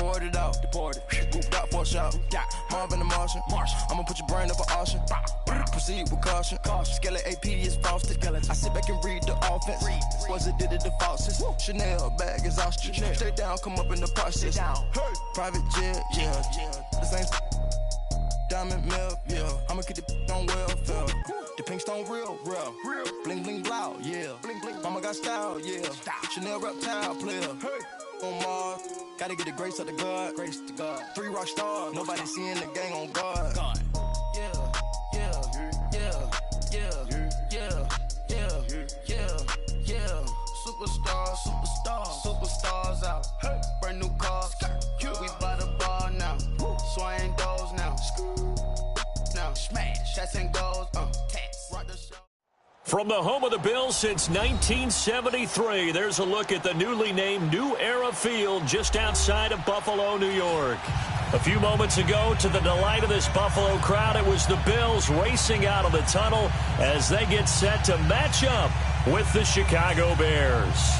Deported out. Moved out for a shot. Marvin the Martian. I'ma put your brain up for auction. Proceed with caution. Skeleton AP is frosted. I sit back and read the offense. Was it did it the Faucets? Chanel bag is ostrich. Stay down, come up in the process. Private jet, yeah. The same diamond milk, yeah. I'ma keep the on welfare. The pink stone real. Bling bling blow, yeah. Mama got style, yeah. Chanel reptile player. On Mars, gotta get the grace of the God. 3 rock stars, nobody seeing the gang on guard. Yeah. Superstars out. Brand new cars. We by the bar now. Swaying doors now. Smash, shots and goals. Rock the show. From the home of the Bills since 1973, there's a look at the newly named New Era Field just outside of Buffalo, New York. A few moments ago, to the delight of this Buffalo crowd, it was the Bills racing out of the tunnel as they get set to match up with the Chicago Bears.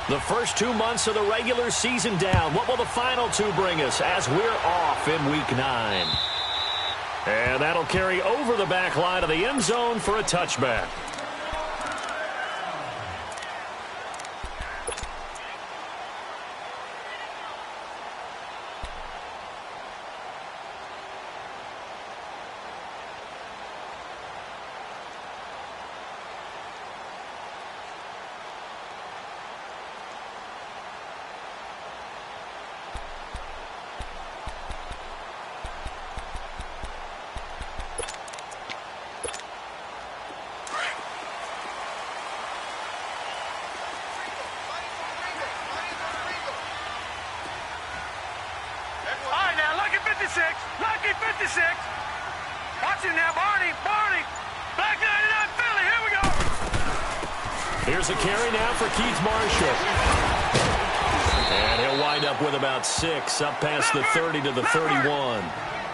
The first 2 months of the regular season down. What will the final 2 bring us as we're off in Week 9? And that'll carry over the back line of the end zone for a touchback. Lucky 56. Watch it now, Barney. Black 99 Philly. Here we go. Here's a carry now for Keith Marshall. And he'll wind up with about 6, up past the 30 to the 31.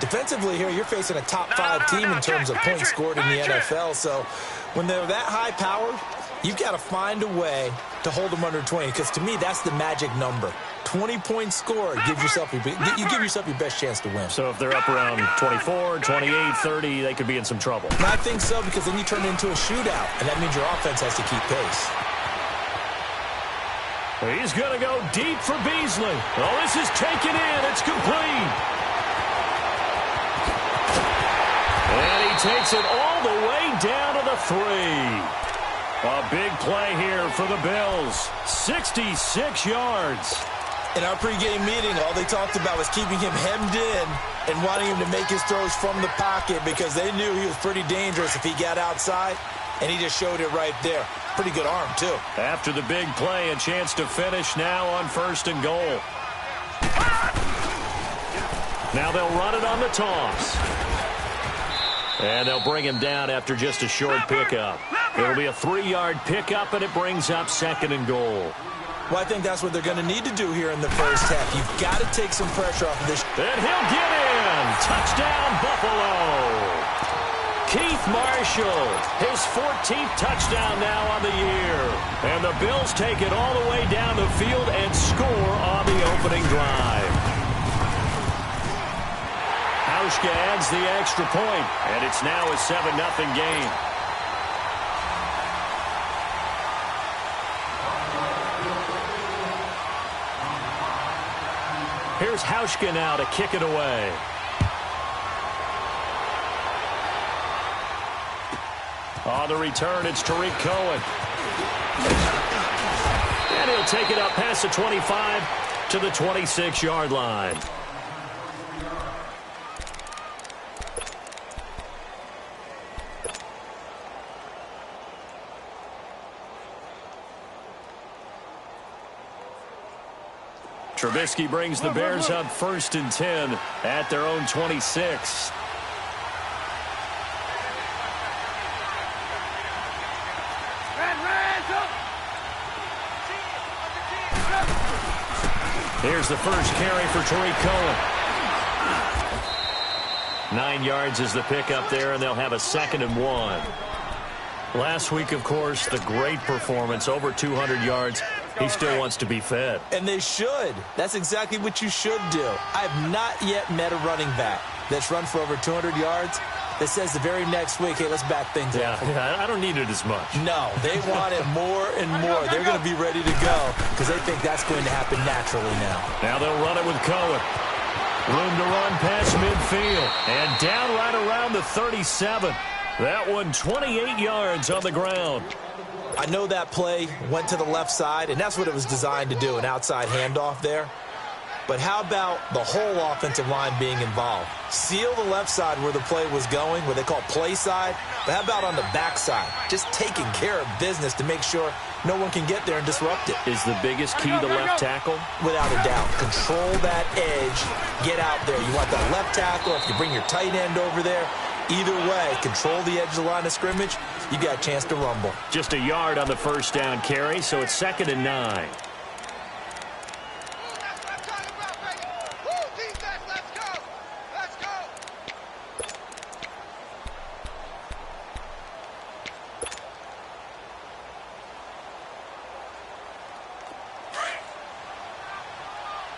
Defensively here, you're facing a top 5 team in terms of points scored in the NFL. So when they're that high powered, you've got to find a way to hold them under 20. Because to me, that's the magic number. 20 points scored, you give yourself your best chance to win. So if they're up around 24, 28, 30, they could be in some trouble. And I think so, because then you turn it into a shootout, and that means your offense has to keep pace. He's going to go deep for Beasley. Oh, this is taken in. It's complete. And he takes it all the way down to the 3. A big play here for the Bills. 66 yards. In our pregame meeting, all they talked about was keeping him hemmed in and wanting him to make his throws from the pocket because they knew he was pretty dangerous if he got outside, and he just showed it right there. Pretty good arm, too. After the big play, a chance to finish now on 1st and goal. Now they'll run it on the toss. And they'll bring him down after just a short pickup. It'll be a 3-yard pickup, and it brings up 2nd and goal. Well, I think that's what they're going to need to do here in the first half. You've got to take some pressure off of this. And he'll get in. Touchdown, Buffalo. Keith Marshall, his 14th touchdown now on the year. And the Bills take it all the way down the field and score on the opening drive. Hauschka adds the extra point, and it's now a 7-0 game. Here's Hauschka now to kick it away. On the return, it's Tariq Cohen. And he'll take it up past the 25 to the 26-yard line. Trubisky brings the Bears up 1st and 10 at their own 26. Here's the first carry for Tariq Cohen. 9 yards is the pickup there, and they'll have a 2nd and 1. Last week, of course, the great performance, over 200 yards. He still wants to be fed. And they should. That's exactly what you should do. I have not yet met a running back that's run for over 200 yards that says the very next week, hey, let's back things up. Yeah, I don't need it as much. No, they want it more and more. They're going to be ready to go because they think that's going to happen naturally now. Now they'll run it with Cohen. Room to run past midfield. And down right around the 37. That one 28 yards on the ground. I know that play went to the left side, and that's what it was designed to do, an outside handoff there. But how about the whole offensive line being involved? Seal the left side where the play was going, what they call play side. But how about on the back side? Just taking care of business to make sure no one can get there and disrupt it. Is the biggest key the left tackle? Without a doubt. Control that edge. Get out there. You want that left tackle. If you bring your tight end over there, either way, control the edge of the line of scrimmage, you got a chance to rumble. Just a yard on the first down carry, so it's 2nd and 9.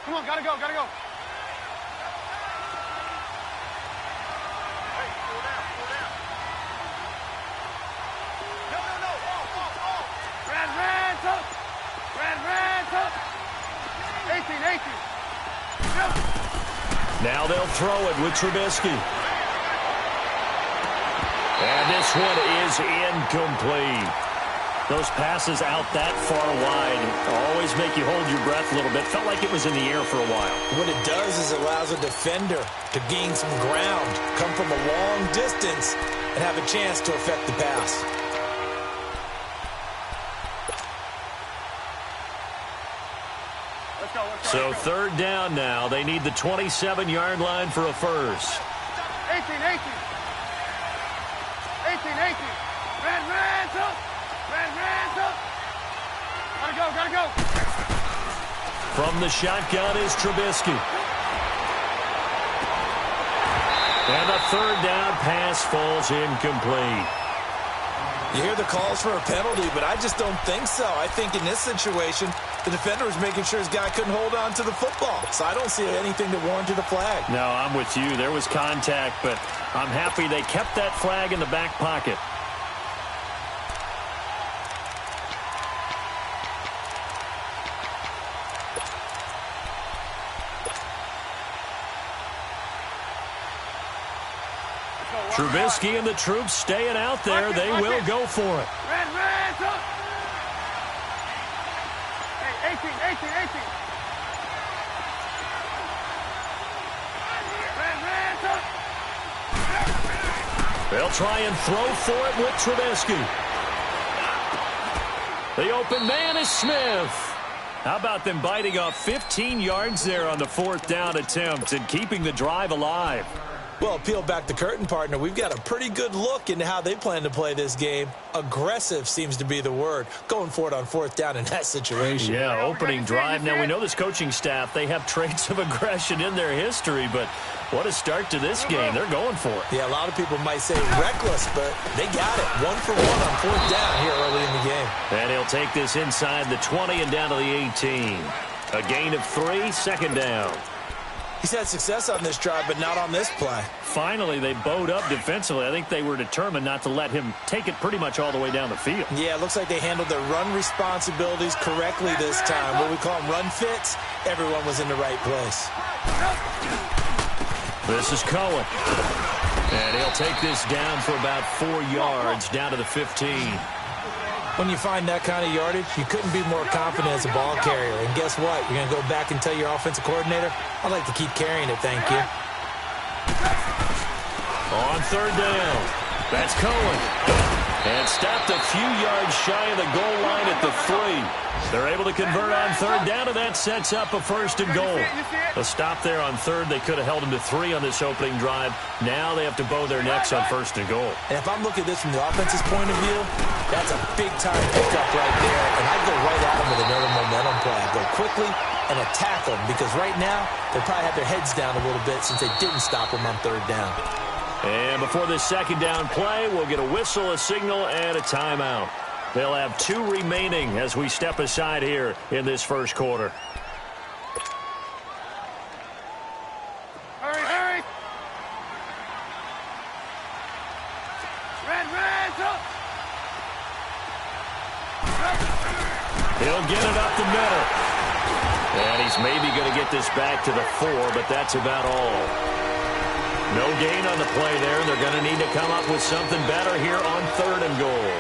Come on, gotta go, gotta go. Hey, cool down, cool down. No. Red, up. 18. Go. Now they'll throw it with Trubisky. And this one is incomplete. Those passes out that far wide always make you hold your breath a little bit. Felt like it was in the air for a while. What it does is it allows a defender to gain some ground, come from a long distance, and have a chance to affect the pass. Let's go. So 3rd down now. They need the 27-yard line for a first. 18. Red, up. Gotta go. From the shotgun is Trubisky. And the 3rd down pass falls incomplete. You hear the calls for a penalty, but I just don't think so. I think in this situation, the defender was making sure his guy couldn't hold on to the football. So I don't see anything that warranted a flag. No, I'm with you. There was contact, but I'm happy they kept that flag in the back pocket. Trubisky and the troops staying out there. They will go for it. Red, up. Hey, 18. Red, up. They'll try and throw for it with Trubisky. The open man is Smith. How about them biting off 15 yards there on the 4th down attempt and keeping the drive alive? Well, peel back the curtain, partner. We've got a pretty good look into how they plan to play this game. Aggressive seems to be the word. Going for it on 4th down in that situation. Yeah, opening drive. Now, we know this coaching staff, they have traits of aggression in their history, but what a start to this game. They're going for it. Yeah, a lot of people might say reckless, but they got it. 1 for 1 on 4th down here early in the game. And he'll take this inside the 20 and down to the 18. A gain of 3, 2nd down. He's had success on this drive, but not on this play. Finally, they bowed up defensively. I think they were determined not to let him take it pretty much all the way down the field. Yeah, it looks like they handled their run responsibilities correctly this time. What we call them run fits, everyone was in the right place. This is Cohen. And he'll take this down for about 4 yards down to the 15. When you find that kind of yardage, you couldn't be more confident as a ball carrier. And guess what? You're going to go back and tell your offensive coordinator, I'd like to keep carrying it, thank you. On 3rd down, that's Cohen. And stopped a few yards shy of the goal line at the 3. They're able to convert on third down, and that sets up a 1st and goal. A stop there on third. They could have held them to 3 on this opening drive. Now they have to bow their necks on 1st and goal. And if I'm looking at this from the offense's point of view, that's a big-time pickup right there. And I'd go right at them with another momentum play. I'd go quickly and attack them, because right now they probably have their heads down a little bit since they didn't stop them on third down. And before this second down play, we'll get a whistle, a signal, and a timeout. They'll have 2 remaining as we step aside here in this first quarter. Hurry, hurry! Red, up! He'll get it up the middle. And he's maybe going to get this back to the 4, but that's about all. No gain on the play there. They're going to need to come up with something better here on 3rd and goal.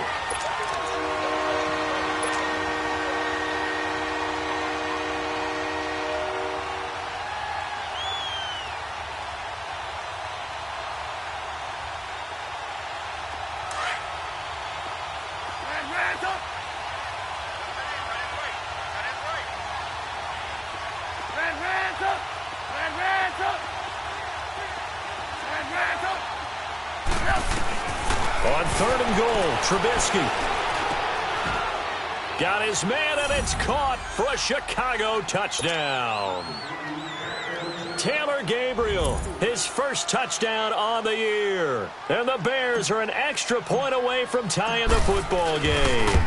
On 3rd and goal, Trubisky. Got his man, and it's caught for a Chicago touchdown. Taylor Gabriel, his first touchdown on the year. And the Bears are an extra point away from tying the football game.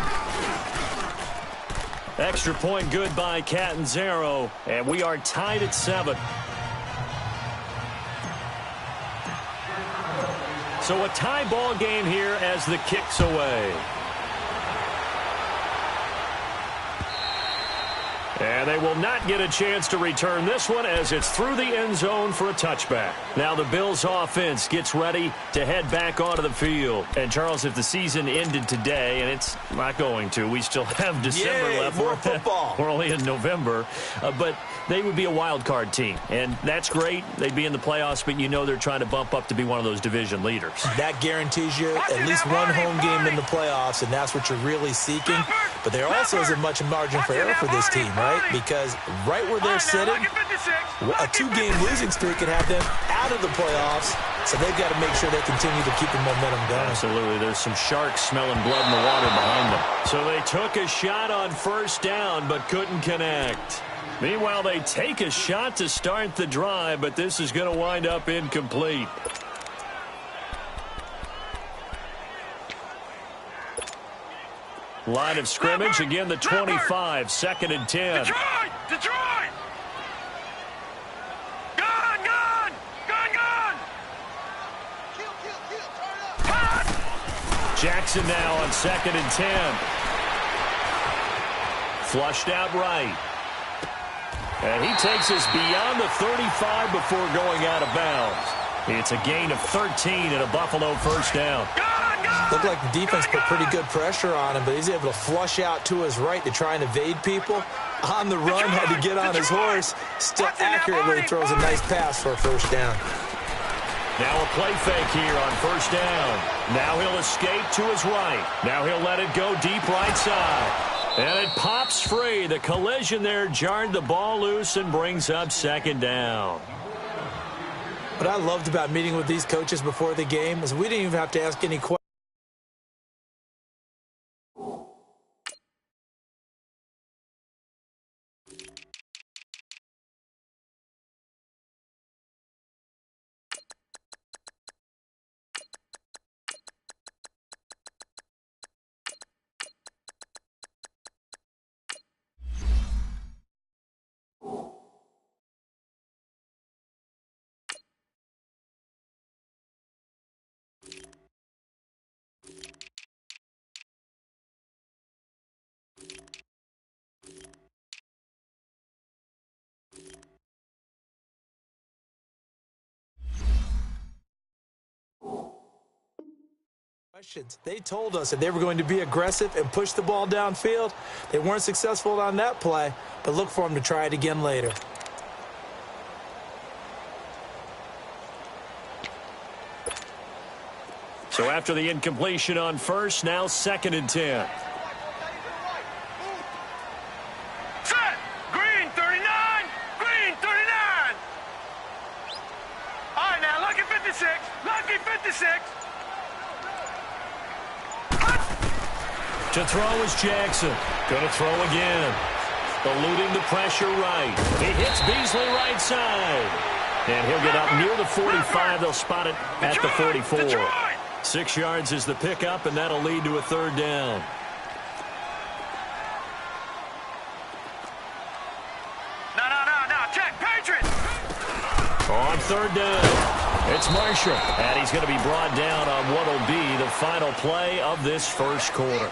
Extra point good by Catanzaro, and we are tied at 7. So a tie ball game here as the kick's away. And they will not get a chance to return this one as it's through the end zone for a touchback. Now the Bills offense gets ready to head back onto the field. And Charles, if the season ended today, and it's not going to, we still have December left. More football. We're only in November. But they would be a wild card team. And that's great. They'd be in the playoffs, but you know they're trying to bump up to be one of those division leaders. That guarantees you at least one home game in the playoffs, and that's what you're really seeking. But there also isn't much margin for error for this team, right? Because right where they're sitting, a 2-game losing streak could have them out of the playoffs, so they've got to make sure they continue to keep the momentum going. Absolutely. There's some sharks smelling blood in the water behind them. So they took a shot on 1st down, but couldn't connect. Meanwhile, they take a shot to start the drive, but this is going to wind up incomplete. Line of scrimmage, again the 25, 2nd and 10. Detroit! Gun! Kill, Jackson now on 2nd and 10. Flushed out right. And he takes us beyond the 35 before going out of bounds. It's a gain of 13 and a Buffalo 1st down. Looked like the defense put pretty good pressure on him, but he's able to flush out to his right to try and evade people. On the run, had to get on his horse. Still accurately throws a nice pass for a 1st down. Now a play fake here on 1st down. Now he'll escape to his right. Now he'll let it go deep right side. And it pops free. The collision there jarred the ball loose and brings up 2nd down. What I loved about meeting with these coaches before the game is we didn't even have to ask any questions. They told us that they were going to be aggressive and push the ball downfield. They weren't successful on that play, but look for them to try it again later. So after the incompletion on first, now 2nd and 10. Set! Green 39! Green 39! All right, now, lucky 56. Lucky 56. To throw is Jackson. Going to throw again. Eluding the pressure right. He hits Beasley right side. And he'll get up near the 45. They'll spot it at the 44. 6 yards is the pickup, and that'll lead to a 3rd down. No. Check, Patriots! On 3rd down, it's Marshall. And he's going to be brought down on what will be the final play of this first quarter.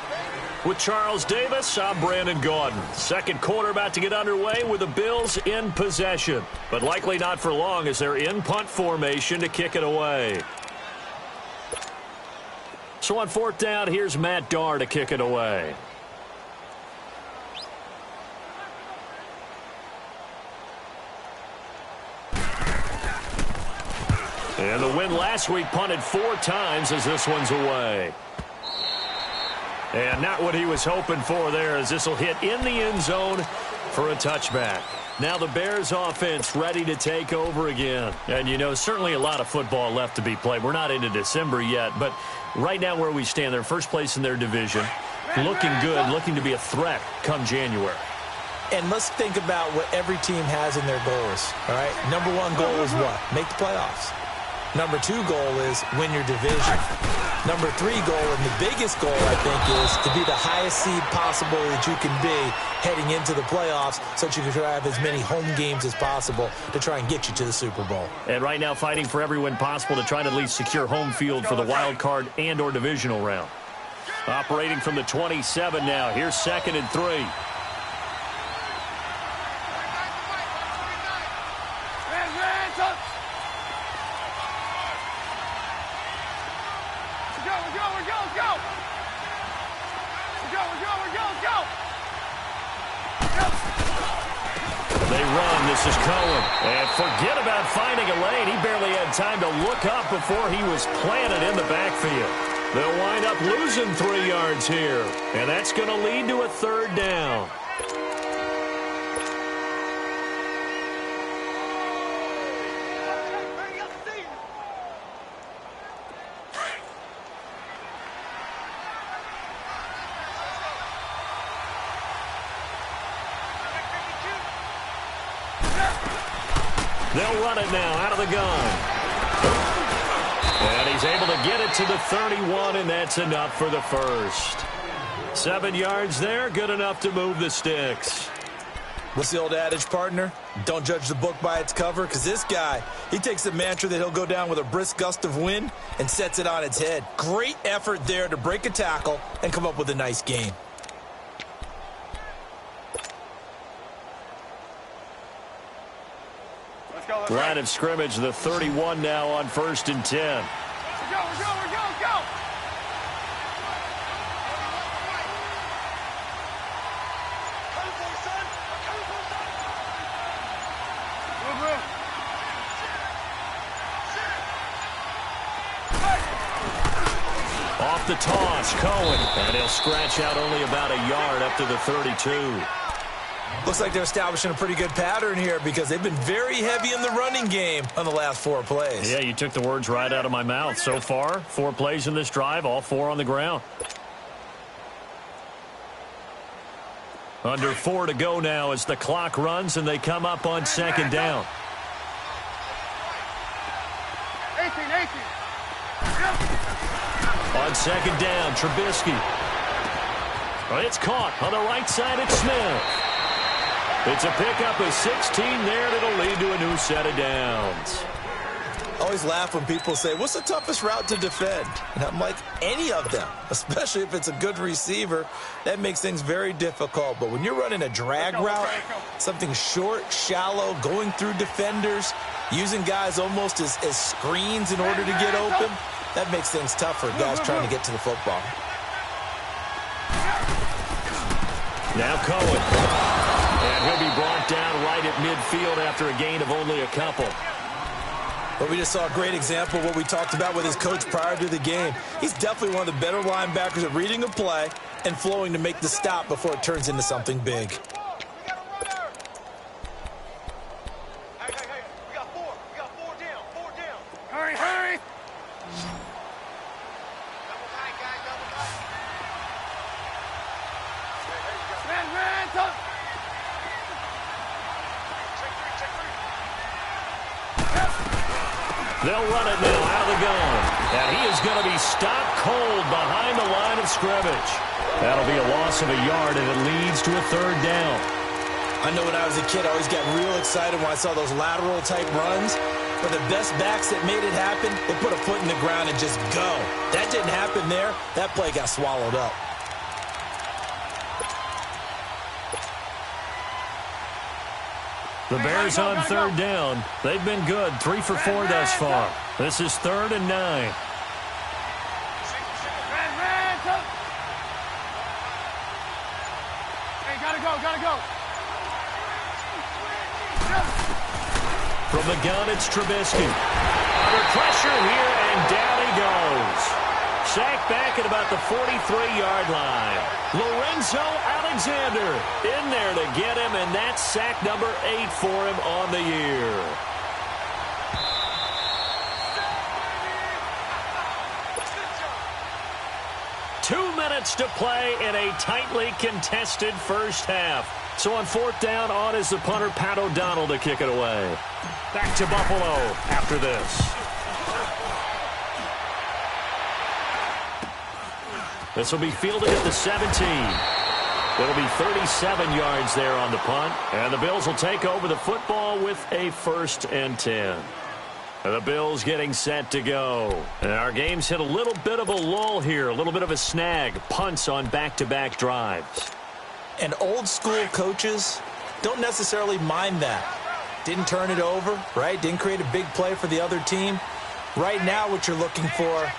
With Charles Davis, I'm Brandon Gaudin. Second quarter about to get underway with the Bills in possession. But likely not for long as they're in punt formation to kick it away. So on 4th down, here's Matt Darr to kick it away. And the win last week punted 4 times as this one's away. And not what he was hoping for there as this will hit in the end zone for a touchback. Now the Bears offense ready to take over again. And, you know, certainly a lot of football left to be played. We're not into December yet, but right now where we stand, they're first place in their division. Looking good, looking to be a threat come January. And let's think about what every team has in their goals, all right? Number 1 goal is what? Make the playoffs. Number 2 goal is win your division. Number 3 goal, and the biggest goal, I think, is to be the highest seed possible that you can be heading into the playoffs so that you can have as many home games as possible to try and get you to the Super Bowl. And right now fighting for every win possible to try to at least secure home field for the wild card and or divisional round. Operating from the 27 now. Here's 2nd and 3. They run. This is Cohen. And forget about finding a lane. He barely had time to look up before he was planted in the backfield. They'll wind up losing 3 yards here. And that's going to lead to a 3rd down. They'll run it now out of the gun. And he's able to get it to the 31, and that's enough for the first. 7 yards there, good enough to move the sticks. What's the old adage, partner? Don't judge the book by its cover, because this guy, he takes the mantra that he'll go down with a brisk gust of wind and sets it on its head. Great effort there to break a tackle and come up with a nice gain. Line of scrimmage, the 31 now on 1st and 10. Go! Off the toss, Cohen. And he'll scratch out only about a yard up to the 32. Looks like they're establishing a pretty good pattern here because they've been very heavy in the running game on the last 4 plays. Yeah, you took the words right out of my mouth. So far, 4 plays in this drive, all 4 on the ground. Under 4 to go now as the clock runs and they come up on 2nd down. 18. On 2nd down, Trubisky. Well, it's caught on the right side. It's Smith. It's a pickup of 16 there, and it'll lead to a new set of downs. I always laugh when people say, what's the toughest route to defend? And I'm like, any of them, especially if it's a good receiver. That makes things very difficult. But when you're running a drag route, something short, shallow, going through defenders, using guys almost as screens in order to get open, that makes things tough for guys trying to get to the football. Now Cohen. And he'll be brought down right at midfield after a gain of only a couple. But we just saw a great example of what we talked about with his coach prior to the game. He's definitely one of the better linebackers at reading a play and flowing to make the stop before it turns into something big. Hurry, hurry! They'll run it now out of the gun. And he is going to be stopped cold behind the line of scrimmage. That'll be a loss of a yard, and it leads to a third down. I know when I was a kid, I always got real excited when I saw those lateral-type runs. But the best backs that made it happen, they put a foot in the ground and just go. That didn't happen there. That play got swallowed up. The Bears on third down. They've been good, 3 for 4 thus far. This is 3rd and 9. Hey, gotta go. From the gun, it's Trubisky. Under pressure here, and down he goes. Sacked back at about the 43-yard line. Lorenzo Alexander in there to get him, and that's sack number 8 for him on the year. Two minutes to play in a tightly contested first half. So on 4th down, on is the punter, Pat O'Donnell, to kick it away. Back to Buffalo after this. This will be fielded at the 17. It'll be 37 yards there on the punt. And the Bills will take over the football with a 1st and 10. And the Bills getting set to go. And our game's hit a little bit of a lull here, a little bit of a snag. Punts on back-to-back drives. And old-school coaches don't necessarily mind that. Didn't turn it over, right? Didn't create a big play for the other team. Right now what you're looking for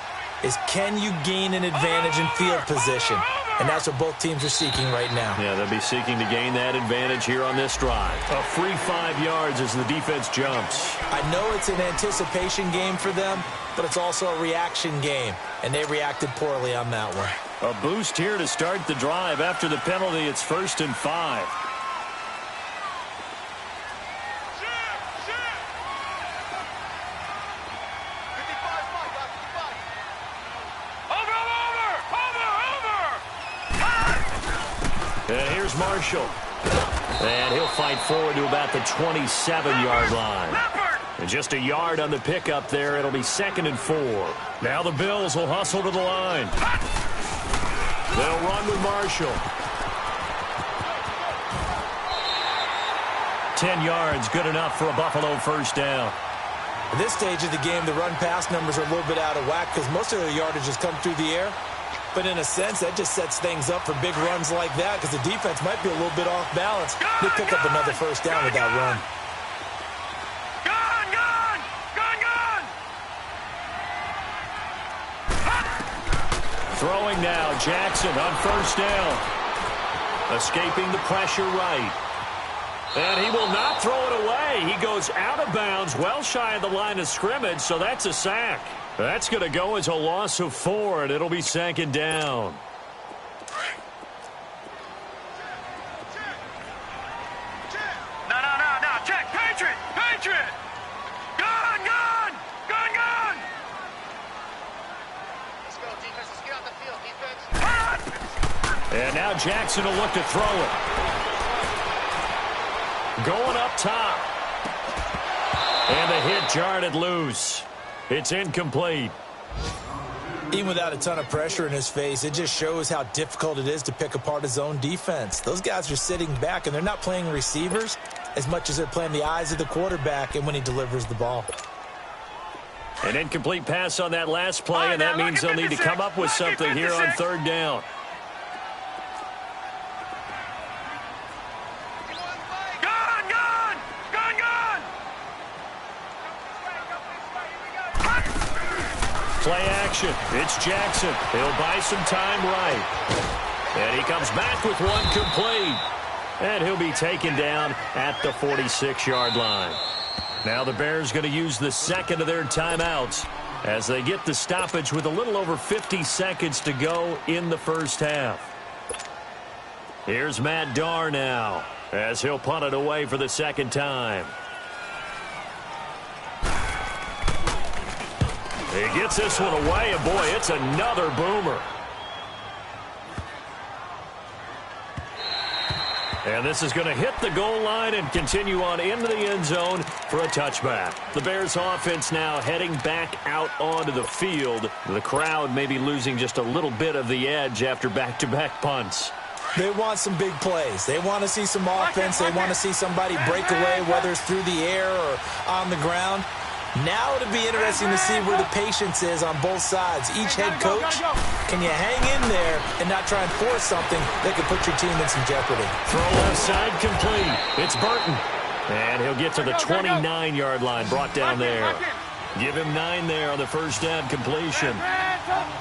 is, can you gain an advantage in field position? And that's what both teams are seeking right now. Yeah, they'll be seeking to gain that advantage here on this drive. A free 5 yards as the defense jumps. I know it's an anticipation game for them, but it's also a reaction game, and they reacted poorly on that one. A boost here to start the drive. After the penalty, it's 1st and 5. And here's Marshall. And he'll fight forward to about the 27-yard line. And just a yard on the pickup there. It'll be 2nd and 4. Now the Bills will hustle to the line. They'll run with Marshall. 10 yards, good enough for a Buffalo 1st down. At this stage of the game, the run-pass numbers are a little bit out of whack because most of the yardage has come through the air. But in a sense, that just sets things up for big runs like that because the defense might be a little bit off balance. They pick up another 1st down with that run. Throwing now, Jackson on 1st down. Escaping the pressure right. And he will not throw it away. He goes out of bounds, well shy of the line of scrimmage, so that's a sack. That's going to go as a loss of 4, and it'll be 2nd down. No. Check. Patriot. Gun. Let's go, defense. Let's get out the field, defense. And now Jackson will look to throw it. Going up top. And the hit jarred it loose. It's incomplete. Even without a ton of pressure in his face, it just shows how difficult it is to pick apart his own defense. Those guys are sitting back, and they're not playing receivers as much as they're playing the eyes of the quarterback and when he delivers the ball. An incomplete pass on that last play, and that means they'll need to come up with something here on 3rd down. Play action. It's Jackson. He'll buy some time right. And he comes back with one complete. And he'll be taken down at the 46-yard line. Now the Bears going to use the second of their timeouts as they get the stoppage with a little over 50 seconds to go in the first half. Here's Matt Darr now as he'll punt it away for the second time. He gets this one away, and boy, it's another boomer. And this is going to hit the goal line and continue on into the end zone for a touchback. The Bears offense now heading back out onto the field. The crowd may be losing just a little bit of the edge after back-to-back punts. They want some big plays. They want to see some offense. They want to see somebody break away, whether it's through the air or on the ground. Now it'll be interesting to see where the patience is on both sides. Each head coach, can you hang in there and not try and force something that could put your team in some jeopardy? Throw left side complete. It's Burton. And he'll get to the 29-yard line, brought down there. Give him 9 there on the first down completion.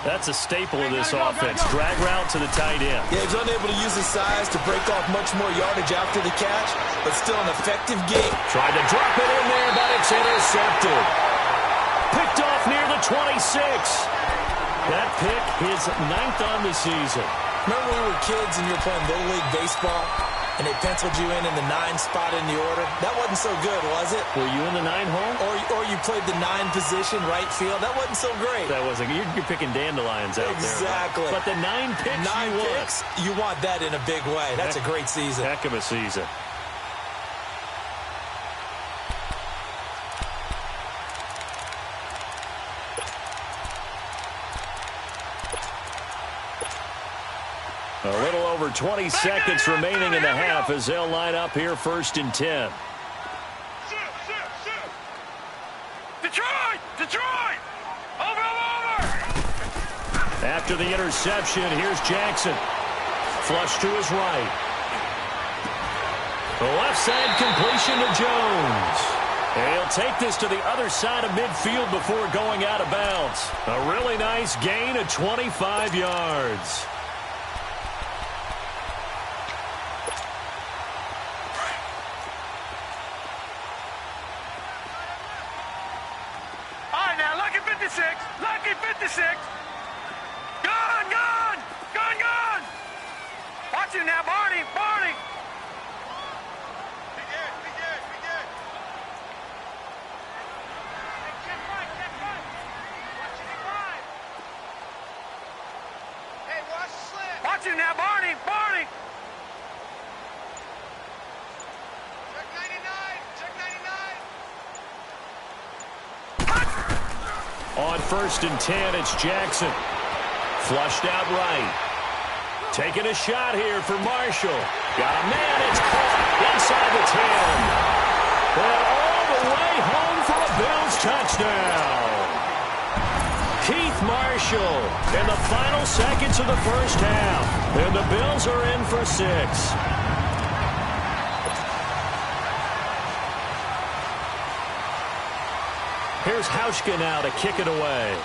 That's a staple of this offense. Drag route to the tight end. Yeah, he's unable to use his size to break off much more yardage after the catch, but still an effective game. Tried to drop it in there, but it's intercepted. Picked off near the 26. That pick is 9th on the season. Remember when we were kids and you were playing Little League Baseball? And they penciled you in the 9 spot in the order. That wasn't so good, was it? Were you in the 9 hole? Or you played the 9 position, right field. That wasn't so great. That wasn't. You're picking dandelions out exactly. there. But the 9 picks 9 picks, you want that in a big way. That's a great season. Heck of a season. A little over 20 seconds remaining in the half as they'll line up here 1st and 10. Detroit! Over! After the interception, here's Jackson. Flush to his right. The left side completion to Jones. And he'll take this to the other side of midfield before going out of bounds. A really nice gain of 25 yards. Lucky 56. Gone. Watch it now, Barney. Be good. Check right. Watch it right. Hey, watch the slip. Watch it now, Barney. On 1st and 10, it's Jackson. Flushed out right. Taking a shot here for Marshall. Got a man, it's caught inside the 10. And all the way home for a Bills touchdown. Keith Marshall in the final seconds of the first half. And the Bills are in for 6. Here's Hauschka now to kick it away.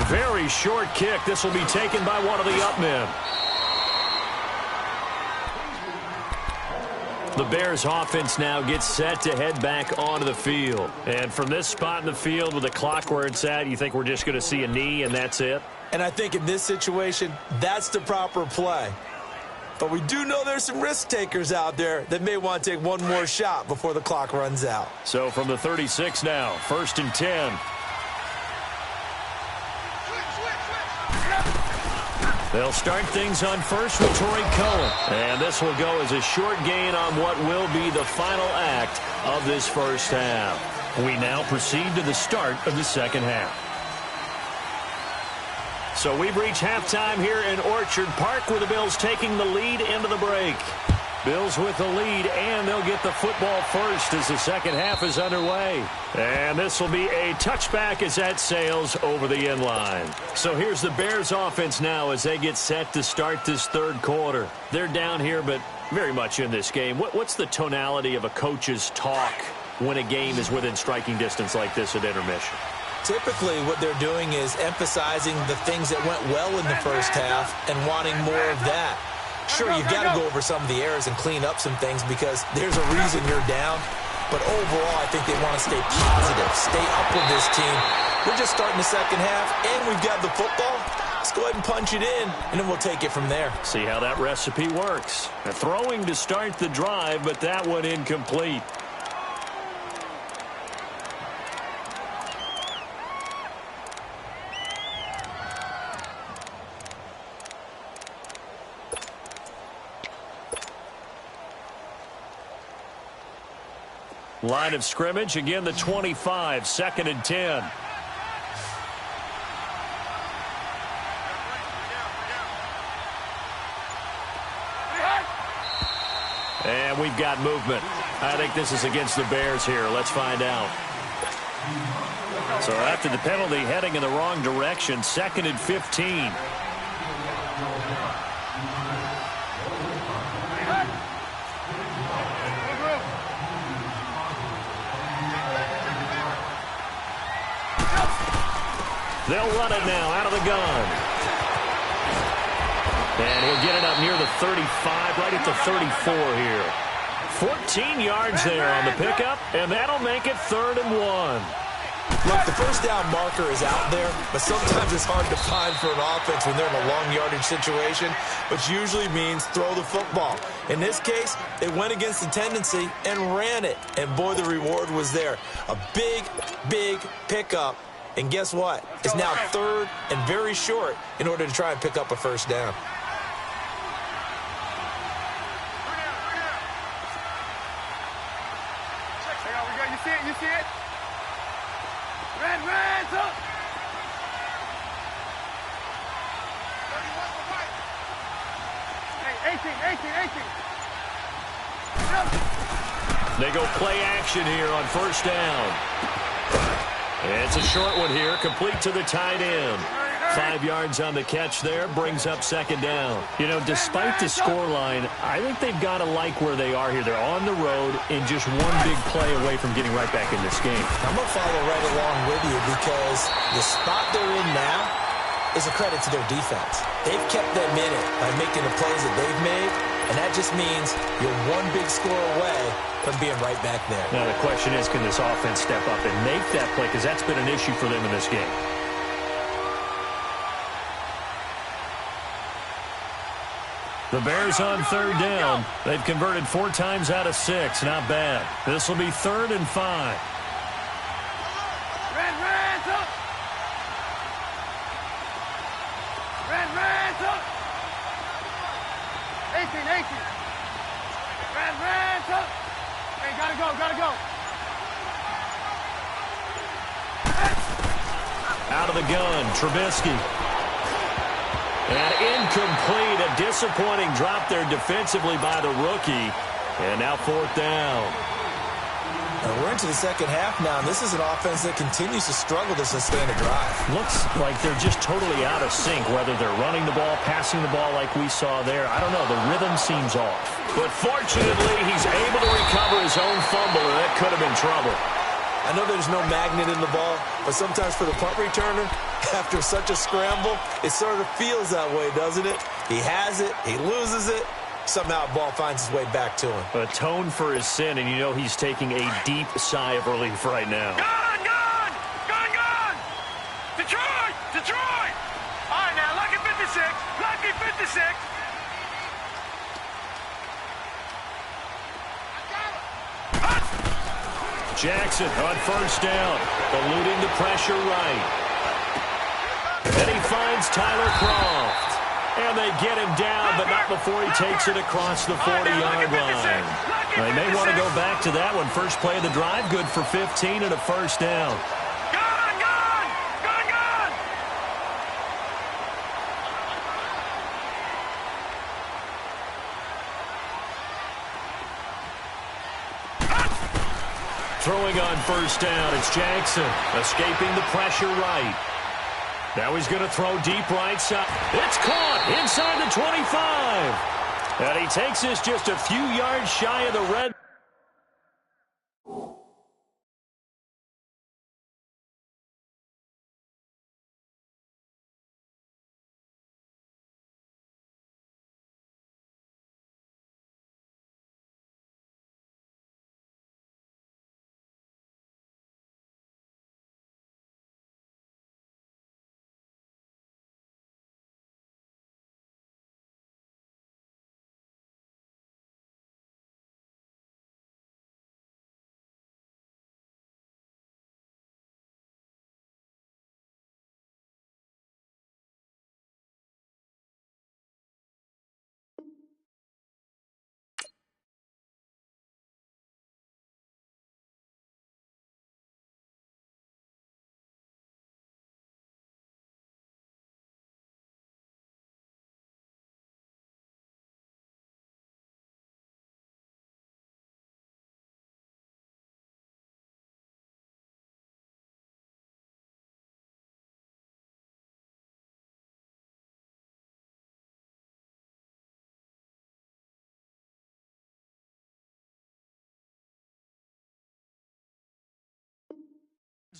Very short kick. This will be taken by one of the up men. The Bears offense now gets set to head back onto the field. And from this spot in the field with the clock where it's at, you think we're just going to see a knee and that's it? And I think in this situation, that's the proper play. But we do know there's some risk takers out there that may want to take one more shot before the clock runs out. So from the 36 now, 1st and 10. They'll start things on first with Torrey Cohen. And this will go as a short gain on what will be the final act of this first half. We now proceed to the start of the second half. So we've reached halftime here in Orchard Park with the Bills taking the lead into the break. Bills with the lead, and they'll get the football first as the second half is underway. And this will be a touchback as that sails over the end line. So here's the Bears offense now as they get set to start this third quarter. They're down here, but very much in this game. What's the tonality of a coach's talk when a game is within striking distance like this at intermission? Typically, what they're doing is emphasizing the things that went well in the first half and wanting more of that. Sure, you've got to go over some of the errors and clean up some things because there's a reason you're down. But overall, I think they want to stay positive, stay up with this team. We're just starting the second half, and we've got the football. Let's go ahead and punch it in, and then we'll take it from there. See how that recipe works. A throwing to start the drive, but that one incomplete. Line of scrimmage, again the 25, 2nd and 10. And we've got movement. I think this is against the Bears here. Let's find out. So after the penalty, heading in the wrong direction, 2nd and 15. They'll run it now out of the gun. And he'll get it up near the 35, right at the 34 here. 14 yards there on the pickup, and that'll make it 3rd and 1. Look, the first down marker is out there, but sometimes it's hard to find for an offense when they're in a long yardage situation, which usually means throw the football. In this case, they went against the tendency and ran it, and boy, the reward was there. A big, big pickup. And guess what? It's now 3rd and very short in order to try and pick up a first down. You see it? You see it? Red, up! Hey, 18. They go play action here on 1st down. It's a short one here, complete to the tight end. 5 yards on the catch there, brings up 2nd down. You know, despite the scoreline, I think they've got to like where they are here. They're on the road and just one big play away from getting right back in this game. I'm going to follow right along with you because the spot they're in now is a credit to their defense. They've kept them in it by making the plays that they've made, and that just means you're one big score away from being right back there. Now the question is, can this offense step up and make that play? Because that's been an issue for them in this game. The Bears on 3rd down. They've converted 4 times out of 6. Not bad. This will be 3rd and 5. Red, up! Red, up! 18. Red, up! Hey, gotta go. Out of the gun, Trubisky. And incomplete, a disappointing drop there defensively by the rookie. And now 4th down. And we're into the second half now, and this is an offense that continues to struggle to sustain a drive. Looks like they're just totally out of sync, whether they're running the ball, passing the ball like we saw there. I don't know, the rhythm seems off. But fortunately, he's able to recover his own fumble, and that could have been trouble. I know there's no magnet in the ball, but sometimes for the punt returner, after such a scramble, it sort of feels that way, doesn't it? He has it, he loses it, somehow the ball finds its way back to him. Atone for his sin, and you know he's taking a deep sigh of relief right now. Gone! Detroit! All right, now, lucky 56. Jackson on 1st down, eluding the pressure right. And he finds Tyler Kroft. And they get him down, but not before he takes it across the 40-yard line. They may want to go back to that one. First play of the drive, good for 15 and a 1st down. Throwing on 1st down, it's Jackson, escaping the pressure right. Now he's going to throw deep right side. It's caught inside the 25. And he takes this just a few yards shy of the red.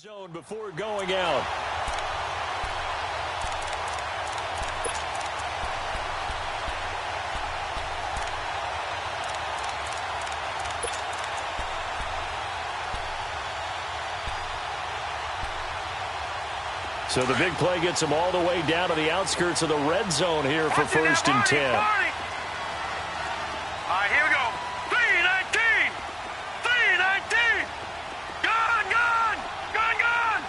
zone before going out. So the big play gets him all the way down to the outskirts of the red zone here for 1st and 10. All right, here we go. 3-19. 3-19. Gun, gun. Gun, gun.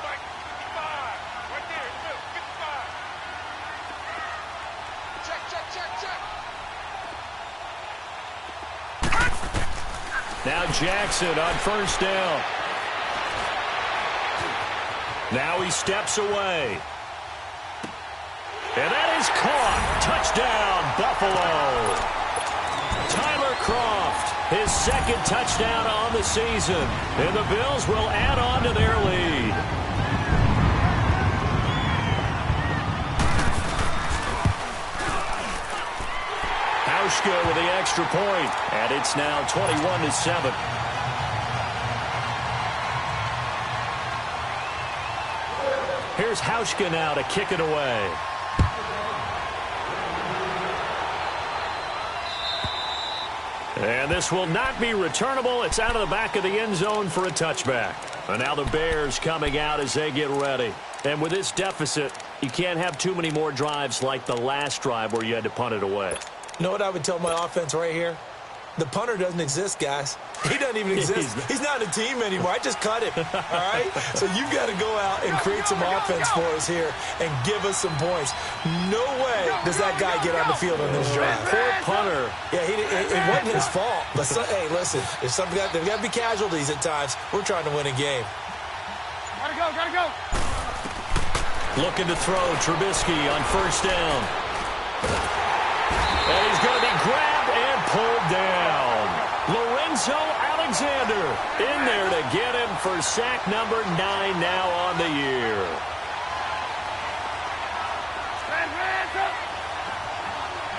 Right, 55. Right there, in the middle. 55. Check, check, check, check. Now Jackson on 1st down. Now he steps away. And that is caught. Touchdown, Buffalo. Tyler Kroft, his 2nd touchdown on the season. And the Bills will add on to their lead. Hauschka with the extra point. And it's now 21-7. Here's Hauschka now to kick it away. And this will not be returnable. It's out of the back of the end zone for a touchback. And now the Bears coming out as they get ready. And with this deficit, you can't have too many more drives like the last drive where you had to punt it away. You know what I would tell my offense right here? The punter doesn't exist, guys. He doesn't even exist. He's not a team anymore. I just cut him, all right? So you've got to go out and create some offense for us here and give us some points. No way does that guy get on the field on this drive. Poor punter. Yeah, it wasn't his fault. But hey, listen, there's got to be casualties at times. We're trying to win a game. Gotta go, gotta go. Looking to throw, Trubisky on 1st down. And he's going to be grabbed and pulled down. Lorenzo Alexander in there to get him for sack number 9 now on the year.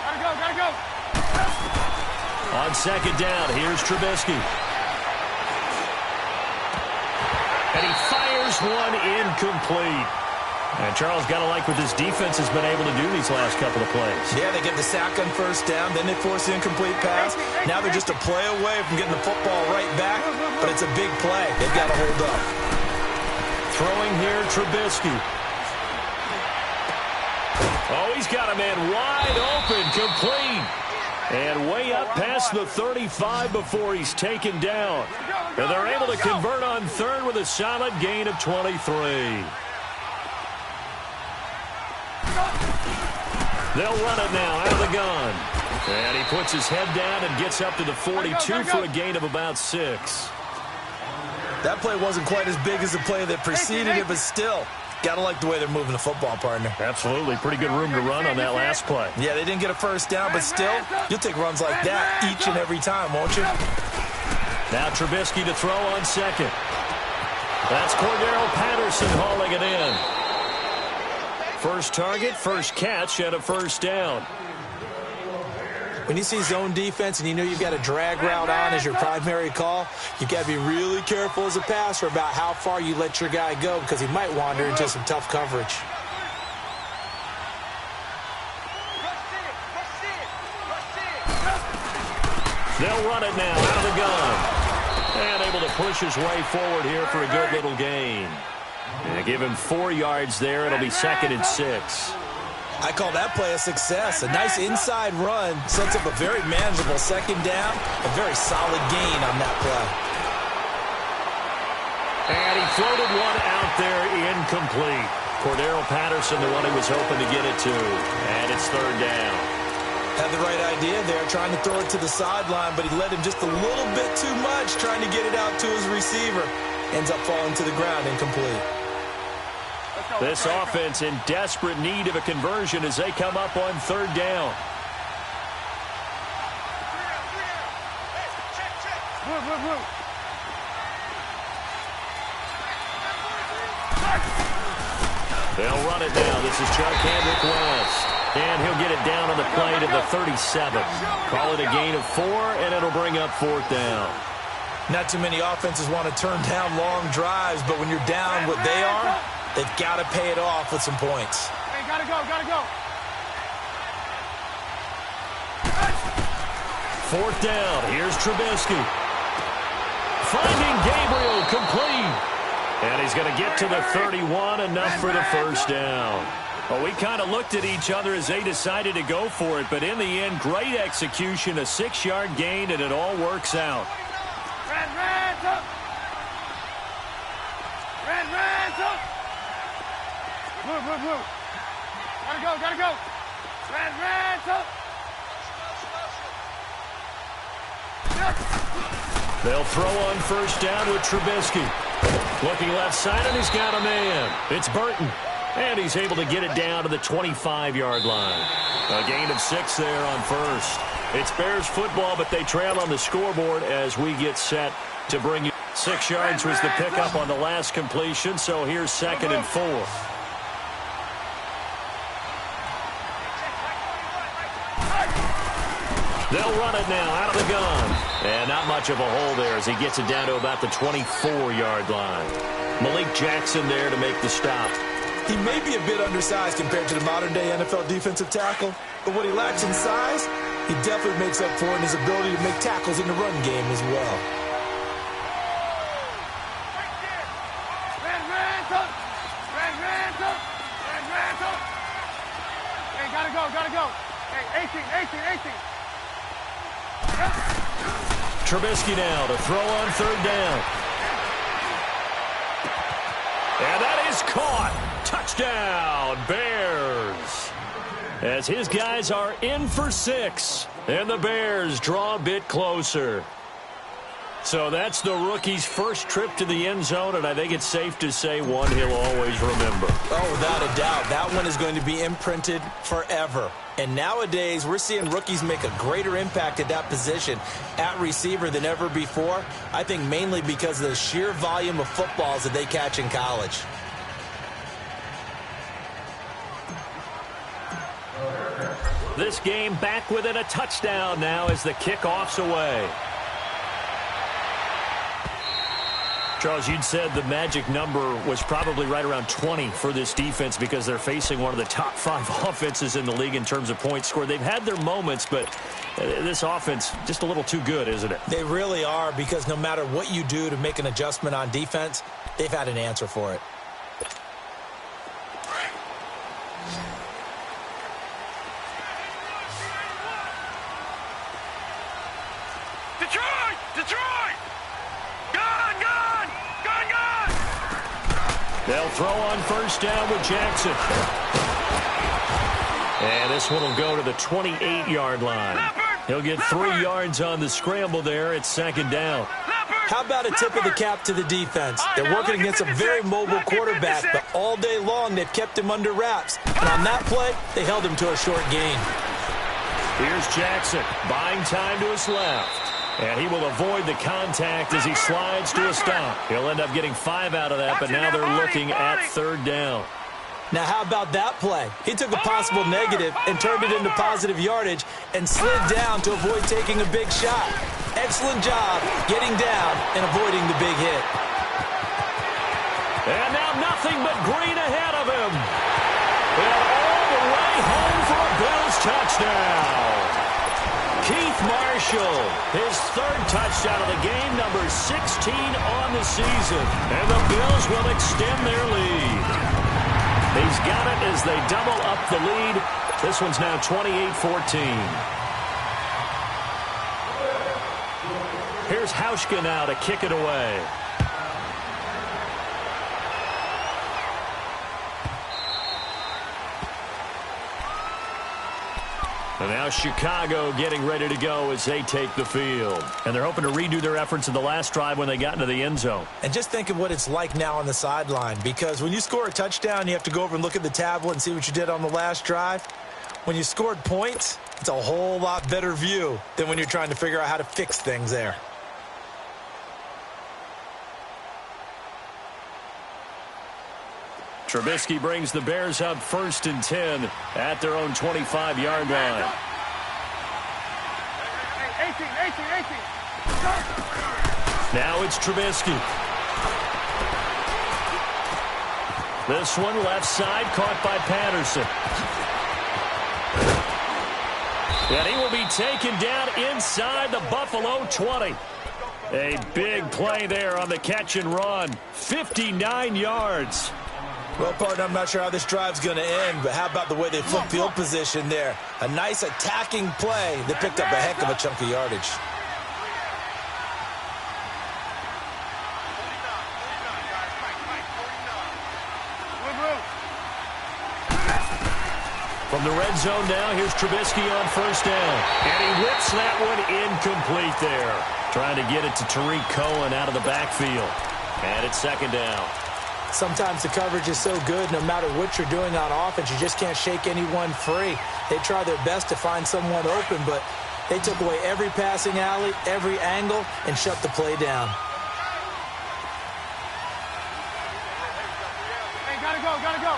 Gotta go, gotta go. On 2nd down, here's Trubisky. And he fires one incomplete. And Charles got to like what this defense has been able to do these last couple of plays. Yeah, they get the sack on 1st down, then they force the incomplete pass. Now they're just a play away from getting the football right back, but it's a big play. They've got to hold up. Throwing here, Trubisky. Oh, he's got a man wide open, complete. And way up past the 35 before he's taken down. And they're able to convert on 3rd with a solid gain of 23. They'll run it now out of the gun. And he puts his head down and gets up to the 42 for a gain of about 6. That play wasn't quite as big as the play that preceded it, but still, got to like the way they're moving the football, partner. Absolutely. Pretty good room to run on that last play. Yeah, they didn't get a 1st down, but still, you'll take runs like that each and every time, won't you? Now Trubisky to throw on 2nd. That's Cordero Patterson hauling it in. First target, first catch, and a 1st down. When you see zone defense and you know you've got a drag route on as your primary call, you've got to be really careful as a passer about how far you let your guy go because he might wander into some tough coverage. They'll run it now out of the gun. And able to push his way forward here for a good little gain. And give him 4 yards there. It'll be 2nd and 6. I call that play a success. A nice inside run sets up a very manageable 2nd down. A very solid gain on that play. And he floated one out there incomplete. Cordero Patterson, the one he was hoping to get it to. And it's 3rd down. Had the right idea there, trying to throw it to the sideline, but he led him just a little bit too much, trying to get it out to his receiver. Ends up falling to the ground incomplete. This offense in desperate need of a conversion as they come up on 3rd down. They'll run it now. This is Charcandrick West. And he'll get it down on the play to the 37. Call it a gain of 4, and it'll bring up 4th down. Not too many offenses want to turn down long drives, but when you're down what they are, they've got to pay it off with some points. Hey, gotta go, gotta go. Fourth down. Here's Trubisky. Finding Gabriel complete. And he's going to get to the 31, enough for the first down. Well, we kind of looked at each other as they decided to go for it, but in the end, great execution, a 6-yard gain, and it all works out. Red, up. Red, up. Move. Gotta go. Red, up. They'll throw on first down with Trubisky. Looking left side, and he's got a man. It's Burton. And he's able to get it down to the 25-yard line. A gain of 6 there on first. It's Bears football, but they trail on the scoreboard as we get set to bring you. 6 yards was the pickup on the last completion, so here's 2nd and 4. They'll run it now out of the gun. And not much of a hole there as he gets it down to about the 24-yard line. Malik Jackson there to make the stop. He may be a bit undersized compared to the modern-day NFL defensive tackle, but what he lacks in size, he definitely makes up for in his ability to make tackles in the run game as well. Hey, gotta go. Hey, 18. Trubisky now to throw on third down. And that is caught. Touchdown, Bears. As his guys are in for 6, and the Bears draw a bit closer. So that's the rookie's first trip to the end zone, and I think it's safe to say one he'll always remember. Oh, without a doubt. That one is going to be imprinted forever. And nowadays, we're seeing rookies make a greater impact at that position at receiver than ever before. I think mainly because of the sheer volume of footballs that they catch in college. This game back within a touchdown now as the kickoff's away. Charles, you'd said the magic number was probably right around 20 for this defense because they're facing one of the top 5 offenses in the league in terms of points scored. They've had their moments, but this offense just a little too good, isn't it? They really are, because no matter what you do to make an adjustment on defense, they've had an answer for it. Detroit! Gun! They'll throw on first down with Jackson. And this one will go to the 28-yard line. He'll get 3 yards on the scramble there. It's 2nd down. How about a tip of the cap to the defense? They're working against a very mobile quarterback, but all day long they've kept him under wraps. And on that play, they held him to a short gain. Here's Jackson, buying time to his left. And he will avoid the contact as he slides to a stop. He'll end up getting 5 out of that, but now they're looking at 3rd down. Now, how about that play? He took a possible negative and turned it into positive yardage and slid down to avoid taking a big shot. Excellent job getting down and avoiding the big hit. And now nothing but green ahead of him. And all the way home for a Bills touchdown. Keith Marshall, his 3rd touchdown of the game, number 16 on the season. And the Bills will extend their lead. He's got it as they double up the lead. This one's now 28-14. Here's Hauschka now to kick it away. And now Chicago getting ready to go as they take the field. And they're hoping to redo their efforts in the last drive when they got into the end zone. And just think of what it's like now on the sideline, because when you score a touchdown, you have to go over and look at the tablet and see what you did on the last drive. When you scored points, it's a whole lot better view than when you're trying to figure out how to fix things there. Trubisky brings the Bears up 1st and 10 at their own 25-yard line. 18. Now it's Trubisky. This one left side, caught by Patterson. And he will be taken down inside the Buffalo 20. A big play there on the catch and run. 59 yards. Well, partner, I'm not sure how this drive's going to end, but how about the way they flip field position there? A nice attacking play that picked up a heck of a chunk of yardage. From the red zone now, here's Trubisky on first down. And he whips that one incomplete there. Trying to get it to Tariq Cohen out of the backfield. And it's second down. Sometimes the coverage is so good, no matter what you're doing on offense, you just can't shake anyone free. They try their best to find someone open, but they took away every passing alley, every angle, and shut the play down. Hey, gotta go, gotta go.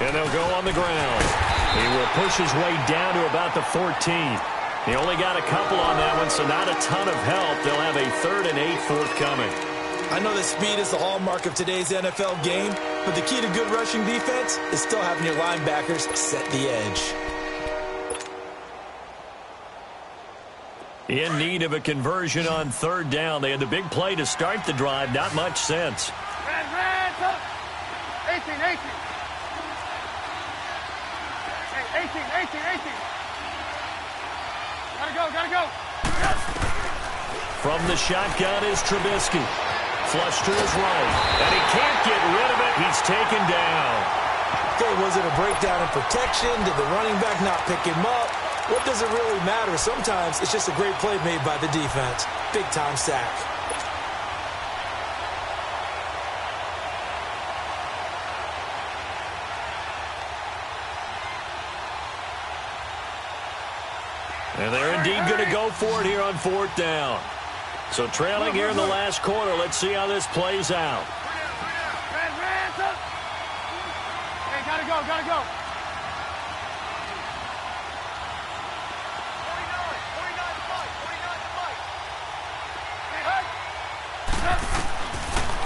And they'll go on the ground. He will push his way down to about the 14. He only got a couple on that one, so not a ton of help. They'll have a 3rd and 8 forthcoming. I know that speed is the hallmark of today's NFL game, but the key to good rushing defense is still having your linebackers set the edge. In need of a conversion on 3rd down. They had the big play to start the drive. Not much sense. Red, 18. Hey, 18. Gotta go. From the shotgun is Trubisky. Flush to his right. And he can't get rid of it. He's taken down. Okay, was it a breakdown in protection? Did the running back not pick him up? What does it really matter? Sometimes it's just a great play made by the defense. Big-time sack. And they're indeed going to go for it here on 4th down. So trailing here in the last quarter. Let's see how this plays out. Hey, gotta go. 49 fight.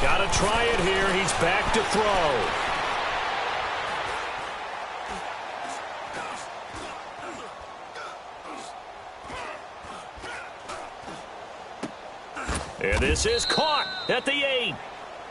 Got to try it here. He's back to throw. And this is caught at the 8.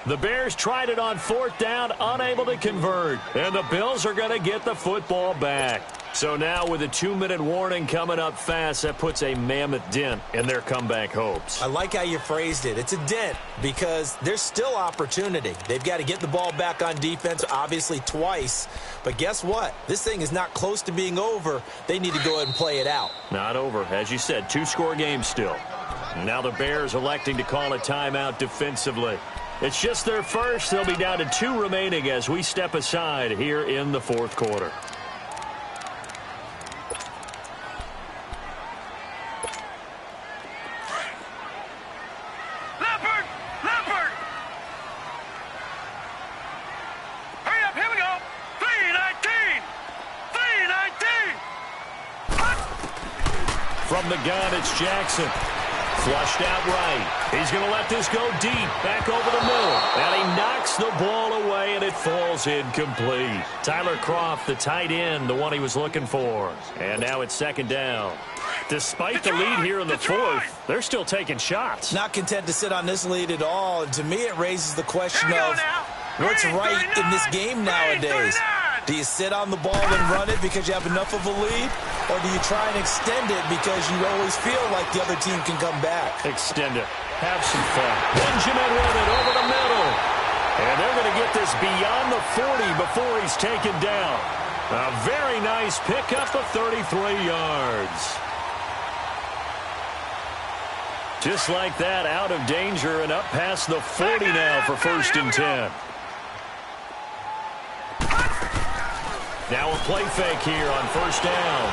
The Bears tried it on 4th down, unable to convert. And the Bills are going to get the football back. So now with a 2-minute warning coming up fast, that puts a mammoth dent in their comeback hopes. I like how you phrased it. It's a dent because there's still opportunity. They've got to get the ball back on defense, obviously twice. But guess what? This thing is not close to being over. They need to go ahead and play it out. Not over. As you said, 2-score game still. Now the Bears electing to call a timeout defensively. It's just their first. They'll be down to 2 remaining as we step aside here in the 4th quarter. Leopard! Hurry up, here we go! 3:19! From the gun, it's Jackson. Flushed out right. He's going to let this go deep. Back over the middle. And he knocks the ball away, and it falls incomplete. Tyler Kroft, the tight end, the one he was looking for. And now it's 2nd down. Despite the lead here in the 4th, they're still taking shots. Not content to sit on this lead at all. And to me, it raises the question of what's right in this game nowadays. Do you sit on the ball and run it because you have enough of a lead? Or do you try and extend it because you always feel like the other team can come back? Extend it. Have some fun. Benjamin with it over the middle. And they're going to get this beyond the 40 before he's taken down. A very nice pickup of 33 yards. Just like that, out of danger and up past the 40 now for 1st and 10. Now a play fake here on 1st down.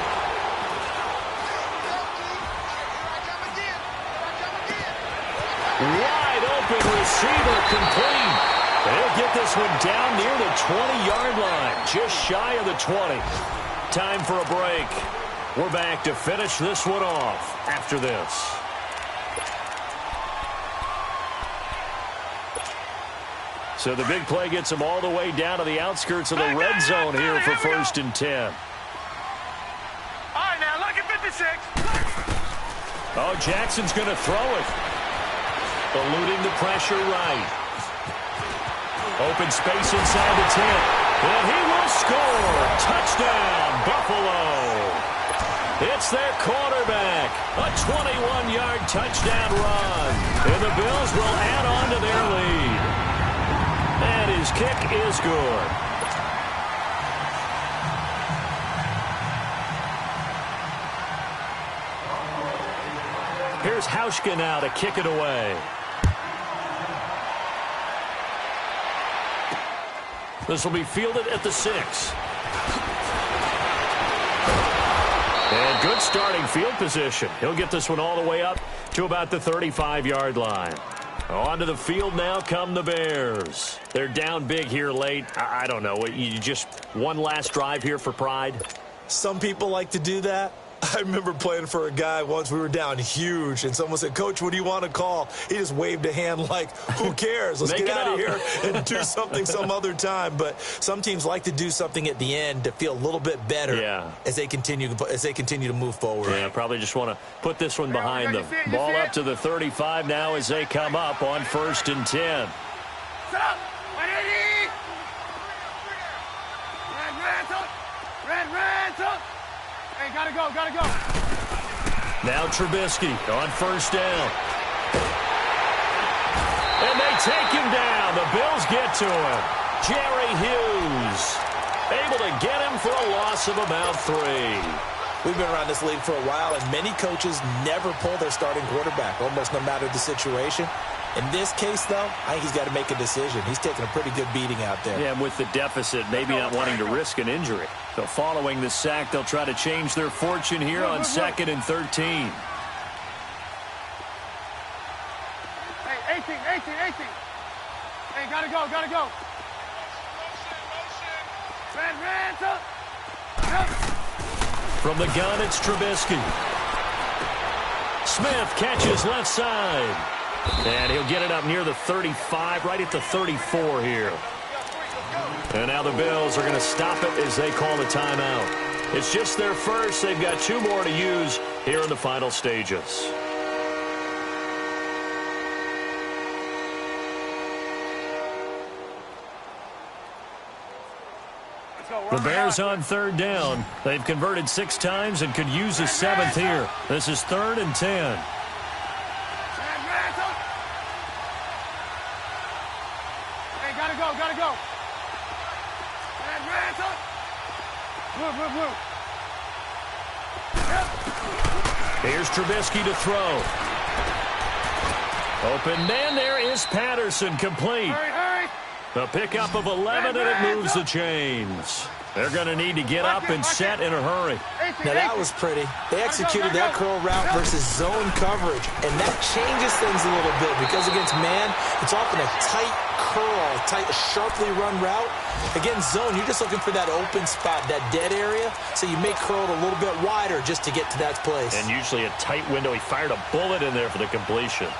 Wide open receiver complete. They'll get this one down near the 20-yard line, just shy of the 20. Time for a break. We're back to finish this one off after this. So the big play gets them all the way down to the outskirts of the red zone here for 1st and 10. All right, now look at 56. Oh, Jackson's going to throw it. Eluding the pressure right. Open space inside the 10. And he will score. Touchdown, Buffalo. It's their quarterback. A 21-yard touchdown run. And the Bills will add on to their lead. And his kick is good. Here's Hauschka now to kick it away. This will be fielded at the 6. And good starting field position. He'll get this one all the way up to about the 35-yard line. Onto the field now come the Bears. They're down big here late. I don't know. You just one last drive here for pride? Some people like to do that. I remember playing for a guy once. We were down huge, and someone said, "Coach, what do you want to call?" He just waved a hand like, who cares? Let's get out of here and do something some other time. But some teams like to do something at the end to feel a little bit better as they continue to move forward. Yeah, probably just want to put this one behind them. Ball up to the 35 now as they come up on 1st and 10. Set up. 180. Red ransom. Hey, gotta go. Now Trubisky on 1st down. And they take him down. The Bills get to him. Jerry Hughes able to get him for a loss of about 3. We've been around this league for a while, and many coaches never pull their starting quarterback, almost no matter the situation. In this case, though, I think he's got to make a decision. He's taking a pretty good beating out there. Yeah, and with the deficit, maybe not wanting to risk an injury. So following the sack, they'll try to change their fortune here on 2nd and 13. Hey, 18. Hey, gotta go. Red ransom. From the gun, it's Trubisky. Smith catches left side. And he'll get it up near the 35, right at the 34 here. And now the Bills are going to stop it as they call the timeout. It's just their first. They've got 2 more to use here in the final stages. The Bears on 3rd down. They've converted 6 times and could use a 7th here. This is 3rd and 10. Gotta go. Move. Here's Trubisky to throw. Open man, there is Patterson, complete. Hurry. The pickup of 11, and it moves the chains. They're going to need to get up and set in a hurry. Now, that was pretty. They executed that curl route versus zone coverage, and that changes things a little bit because against man, it's often a tight curl, sharply run route. Against zone, you're just looking for that open spot, that dead area, so you may curl it a little bit wider just to get to that place. And usually a tight window. He fired a bullet in there for the completion.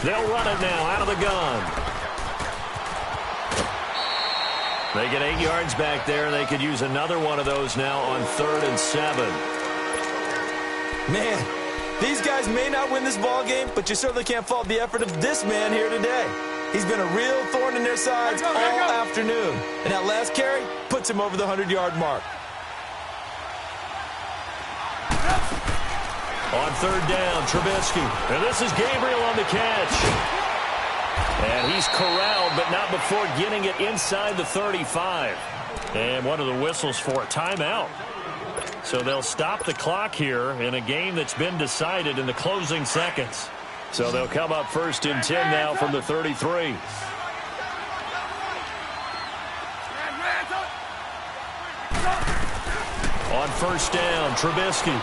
They'll run it now out of the gun. They get 8 yards back there. They could use another one of those now on 3rd and 7. Man, these guys may not win this ball game, but you certainly can't fault the effort of this man here today. He's been a real thorn in their sides all afternoon. And that last carry puts him over the 100-yard mark. On 3rd down, Trubisky. And this is Gabriel on the catch. And he's corralled, but not before getting it inside the 35. And one of the whistles for a timeout. So they'll stop the clock here in a game that's been decided in the closing seconds. So they'll come up 1st and 10 now from the 33. On 1st down, Trubisky.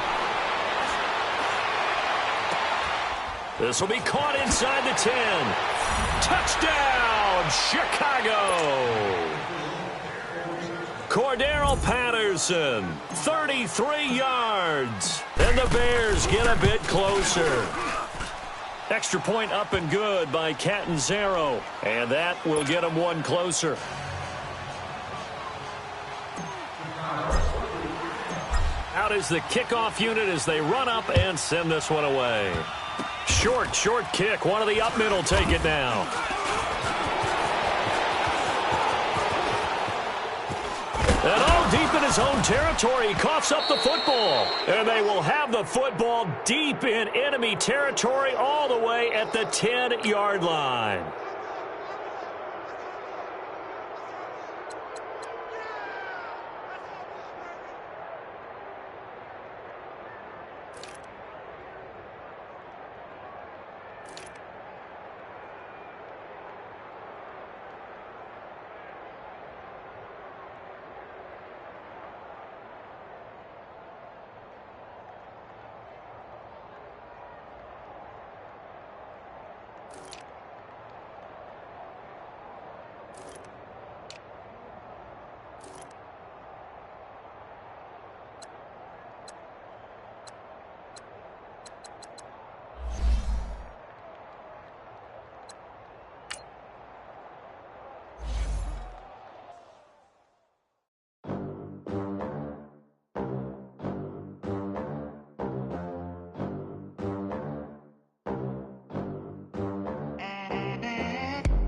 This will be caught inside the 10. Touchdown, Chicago! Cordero Patterson, 33 yards. And the Bears get a bit closer. Extra point up and good by Catanzaro. And that will get them one closer. Out is the kickoff unit as they run up and send this one away. Short kick. One of the up middle take it now. And all deep in his own territory, he coughs up the football. And they will have the football deep in enemy territory all the way at the 10-yard line.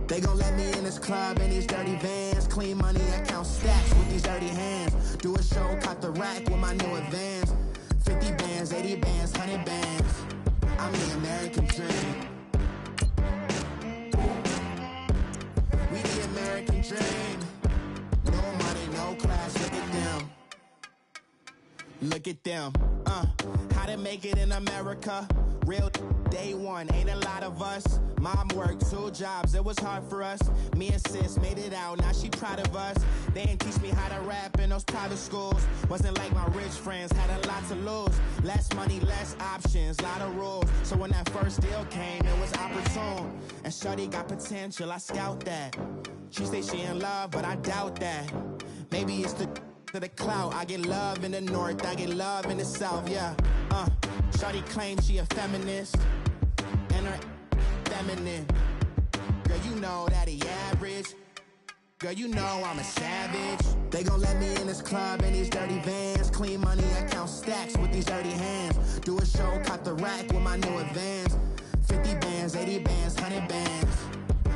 They gon' let me in this club in these dirty vans. Clean money, I count stacks with these dirty hands. Do a show, caught the rack with my new advance. 50 bands, 80 bands, 100 bands. I'm the American dream. We the American dream. No money, no class, look at them. Look at them. How to make it in America. Real day one, ain't a lot of us. Mom worked 2 jobs, it was hard for us. Me and sis made it out, now she proud of us. They didn't teach me how to rap in those private schools. Wasn't like my rich friends, had a lot to lose. Less money, less options, lot of rules. So when that first deal came, it was opportune. And shorty got potential, I scout that. She say she in love, but I doubt that. Maybe it's to the clout. I get love in the north, I get love in the south, yeah. Shorty claims she a feminist, and her feminine. Girl, you know that he average. Girl, you know I'm a savage. They gon' let me in this club in these dirty vans. Clean money, I count stacks with these dirty hands. Do a show, caught the rack with my new advance. 50 bands, 80 bands, 100 bands.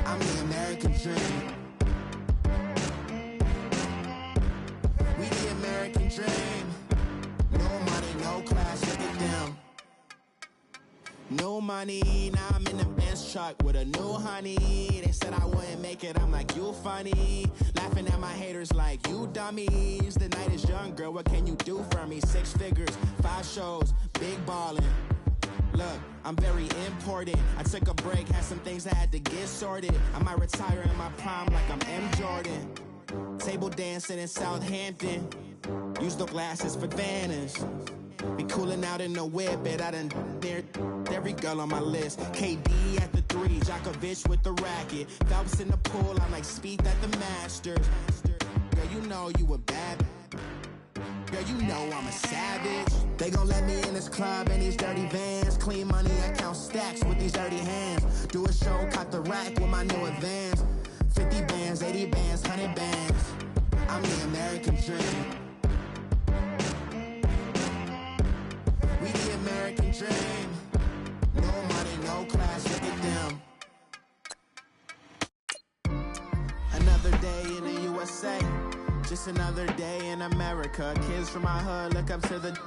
I'm the American dream. We the American dream. No money, no class, look at them. No money, now I'm in the Benz truck with a new honey. They said I wouldn't make it, I'm like, you funny. Laughing at my haters like, you dummies. The night is young, girl, what can you do for me? 6 figures, 5 shows, big ballin'. Look, I'm very important. I took a break, had some things I had to get sorted. I might retire in my prime like I'm M. Jordan. Table dancing in Southampton. Use the glasses for Vannas. Be cooling out in the whip, but I done near every girl on my list. KD at the 3, Djokovic with the racket. Phelps in the pool, I'm like Speed at the Masters. Girl, you know you a bad. Girl, you know I'm a savage. They gon' let me in this club in these dirty vans. Clean money, I count stacks with these dirty hands. Do a show, caught the rack with my new advance. 50 bands, 80 bands, 100 bands. I'm the American dream. We the American dream. No money, no class, look at them. Another day in the USA. Just another day in America. Kids from my hood look up to the